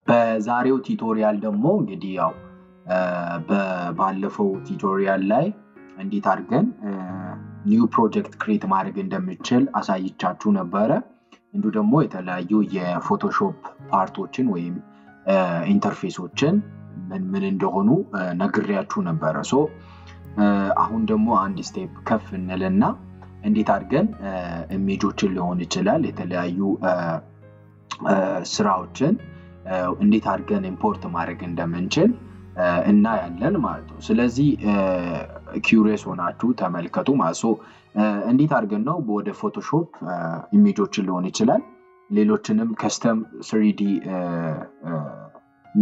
በዛሬው ቱቶሪያል ደግሞ እንግዲህ ያው ባለፈው ቱቶሪያል ላይ እንዴት አድርገን ኒው ፕሮጀክት ክሬት ማድረግ እንደምንችል አሳይቻችሁ ነበረ። እንዲሁ ደግሞ የተለያዩ የፎቶሾፕ ፓርቶችን ወይም ኢንተርፌሶችን ምን እንደሆኑ ነግሬያችሁ ነበረ። አሁን ደግሞ አንድ ስቴፕ ከፍ እንልና እንዴት አድርገን ኢሜጆችን ሊሆን ይችላል የተለያዩ ስራዎችን እንዴት አድርገን ኢምፖርት ማድረግ እንደምንችል እናያለን ማለት ነው። ስለዚህ ኪዩሪየስ ሆናችሁ ተመልከቱ ማለት ነው። እንዴት አድርገን ነው ወደ ፎቶሾፕ ኢሜጆችን ሊሆን ይችላል ሌሎችንም ከስተም 3D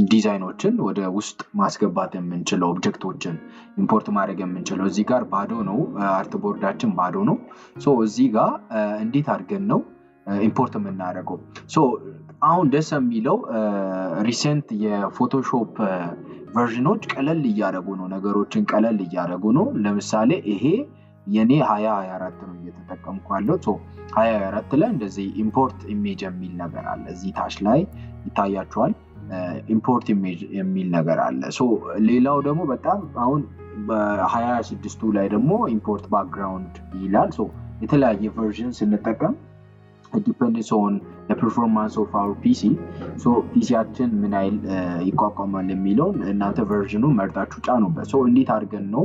ዲዛይኖችን ወደ ውስጥ ማስገባት የምንችለው ኦብጀክቶችን ኢምፖርት ማድረግ የምንችለው። እዚህ ጋር ባዶ ነው፣ አርት ቦርዳችን ባዶ ነው። እዚህ ጋር እንዴት አድርገን ነው ኢምፖርት የምናደርገው? አሁን ደስ የሚለው ሪሰንት የፎቶሾፕ ቨርዥኖች ቀለል እያደረጉ ነው፣ ነገሮችን ቀለል እያደረጉ ነው። ለምሳሌ ይሄ የኔ 2024 ነው እየተጠቀምኩ ያለው። 2024 ላይ እንደዚህ ኢምፖርት ኢሜጅ የሚል ነገር አለ፣ እዚህ ታች ላይ ይታያችኋል። ኢምፖርት ኢሜጅ የሚል ነገር አለ። ሌላው ደግሞ በጣም አሁን በ2026 ላይ ደግሞ ኢምፖርት ባክግራውንድ ይላል። የተለያየ ቨርዥን ስንጠቀም depends on the performance of our PC ፒሲያችን ምን አይል ይቋቋማል የሚለውን እናንተ ቨርዥኑን መርጣችሁ ጫኑበት። እንዴት አድርገን ነው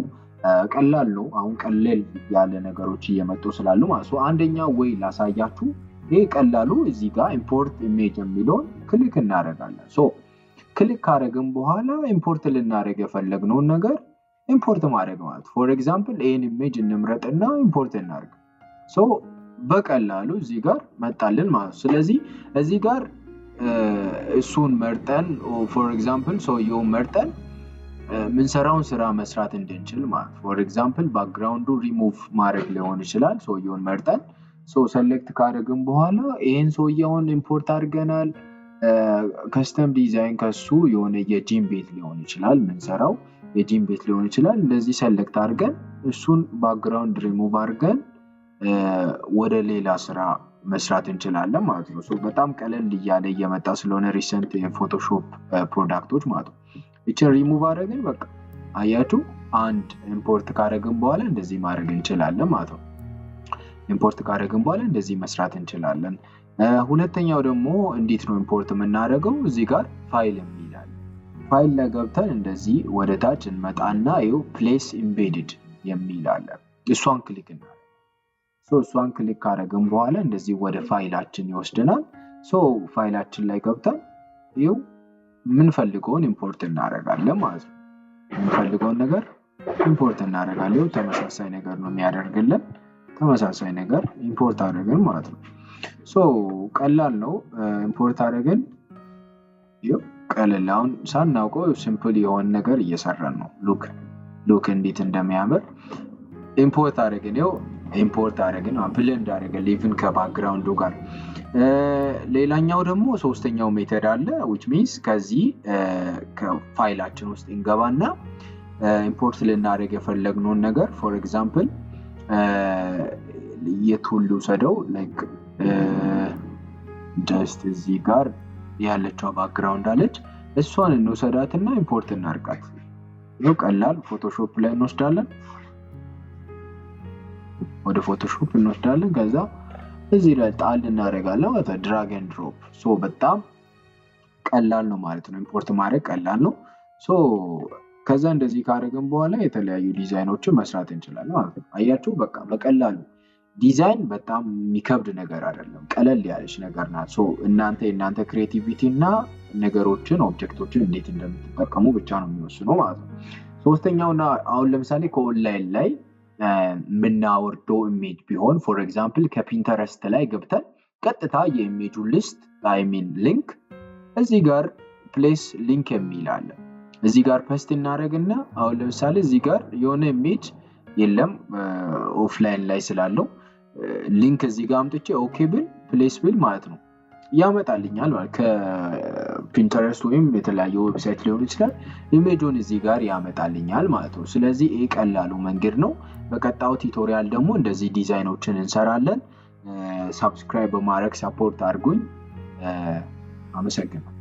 ቀላል ነው። አሁን ቀለል ያለ ነገሮች እየመጡ ስላሉ ማለት ነው። አንደኛው ወይ ላሳያችሁ። ይሄ ቀላሉ እዚህ ጋር ኢምፖርት ኢሜጅ የሚለውን ክሊክ እናደርጋለን። ክሊክ ካደረግን በኋላ ኢምፖርት ልናደርግ የፈለግነውን ነገር ኢምፖርት ማድረግ ማለት ፎር ኤግዛምፕል ይሄን ኢሜጅ እንምረጥና ኢምፖርት እናድርግ። በቀላሉ እዚህ ጋር መጣልን ማለት ነው። ስለዚህ እዚህ ጋር እሱን መርጠን ፎር ኤግዛምፕል ሰውየውን መርጠን ምንሰራውን ስራ መስራት እንድንችል ማለት ፎር ኤግዛምፕል ባክግራውንዱ ሪሙቭ ማድረግ ሊሆን ይችላል። ሰውየውን መርጠን ሰሌክት ካደረግን በኋላ ይሄን ሰውየውን ኢምፖርት አድርገናል። ከስተም ዲዛይን ከሱ የሆነ የጂም ቤት ሊሆን ይችላል፣ ምንሰራው የጂም ቤት ሊሆን ይችላል። እንደዚህ ሰሌክት አድርገን እሱን ባክግራውንድ ሪሙቭ አድርገን ወደ ሌላ ስራ መስራት እንችላለን ማለት ነው። በጣም ቀለል እያለ እየመጣ ስለሆነ ሪሰንት የፎቶሾፕ ፕሮዳክቶች ማለት ነው። እቺን ሪሙቭ አድርገን በቃ አያችሁ አንድ ኢምፖርት ካደረግን በኋላ እንደዚህ ማድረግ እንችላለን ማለት ነው። ኢምፖርት ካደረግን በኋላ እንደዚህ መስራት እንችላለን። ሁለተኛው ደግሞ እንዴት ነው ኢምፖርት የምናደርገው? እዚህ ጋር ፋይል የሚላል ፋይል ላይ ገብተን እንደዚህ ወደ ታች እንመጣና ይኸው ፕሌስ ኢምቤድድ የሚል አለ። እሷን ክሊክ እናደርግ። እሷን ክሊክ ካደረግን በኋላ እንደዚህ ወደ ፋይላችን ይወስደናል። ፋይላችን ላይ ገብተን ይኸው የምንፈልገውን ኢምፖርት እናደርጋለን ማለት ነው። የምንፈልገውን ነገር ኢምፖርት እናደርጋለን። ተመሳሳይ ነገር ነው የሚያደርግልን። ተመሳሳይ ነገር ኢምፖርት አድርገን ማለት ነው። ቀላል ነው። ኢምፖርት አድርገን ይኸው ቀለል አሁን ሳናውቀው ሲምፕል የሆነ ነገር እየሰራን ነው። ሉክ እንዴት እንደሚያምር ኢምፖርት አድርገን ይኸው ኢምፖርት አድርገን ብሌንድ አድርገን ኢቭን ከባክግራውንዱ ጋር። ሌላኛው ደግሞ ሶስተኛው ሜተድ አለ which means ከዚህ ከፋይላችን ውስጥ እንገባና ኢምፖርት ልናደርግ የፈለግነውን ነገር ፎር ኤግዛምፕል የቱል ልውሰደው ላይክ ጀስት እዚህ ጋር ያለችው ባክግራውንድ አለች፣ እሷን እንወስዳትና ኢምፖርት እናድርጋት። ይኸው ቀላል ፎቶሾፕ ላይ እንወስዳለን፣ ወደ ፎቶሾፕ እንወስዳለን። ከዛ እዚህ ላይ ጣል እናደርጋለን ማለት ነው። ድራግ ኤንድ ድሮፕ። በጣም ቀላል ነው ማለት ነው። ኢምፖርት ማድረግ ቀላል ነው። ከዛ እንደዚህ ካደረግን በኋላ የተለያዩ ዲዛይኖችን መስራት እንችላለን ማለት ነው። አያችሁ በቃ በቀላሉ ዲዛይን በጣም የሚከብድ ነገር አይደለም፣ ቀለል ያለች ነገር ናት። እናንተ ክሬቲቪቲ እና ነገሮችን ኦብጀክቶችን እንዴት እንደምትጠቀሙ ብቻ ነው የሚወስነው ማለት ነው። ሶስተኛውና አሁን ለምሳሌ ከኦንላይን ላይ ምናወርደው ኢሜጅ ቢሆን ፎር ኤግዛምፕል ከፒንተረስት ላይ ገብተን ቀጥታ የኢሜጁ ሊስት ሊንክ እዚህ ጋር ፕሌስ ሊንክ የሚል አለ። እዚህ ጋር ፔስት እናደርግና አሁን ለምሳሌ እዚህ ጋር የሆነ ኢሜጅ የለም ኦፍላይን ላይ ስላለው ሊንክ እዚህ ጋር አምጥቼ ኦኬ ብል ፕሌስ ብል ማለት ነው ያመጣልኛል ማለት ከፒንተረስት ወይም የተለያየ ዌብሳይት ሊሆን ይችላል ኢሜጁን እዚህ ጋር ያመጣልኛል ማለት ነው። ስለዚህ ይሄ ቀላሉ መንገድ ነው። በቀጣዩ ቱቶሪያል ደግሞ እንደዚህ ዲዛይኖችን እንሰራለን። ሰብስክራይብ በማድረግ ሰፖርት አድርጉኝ። አመሰግናለሁ።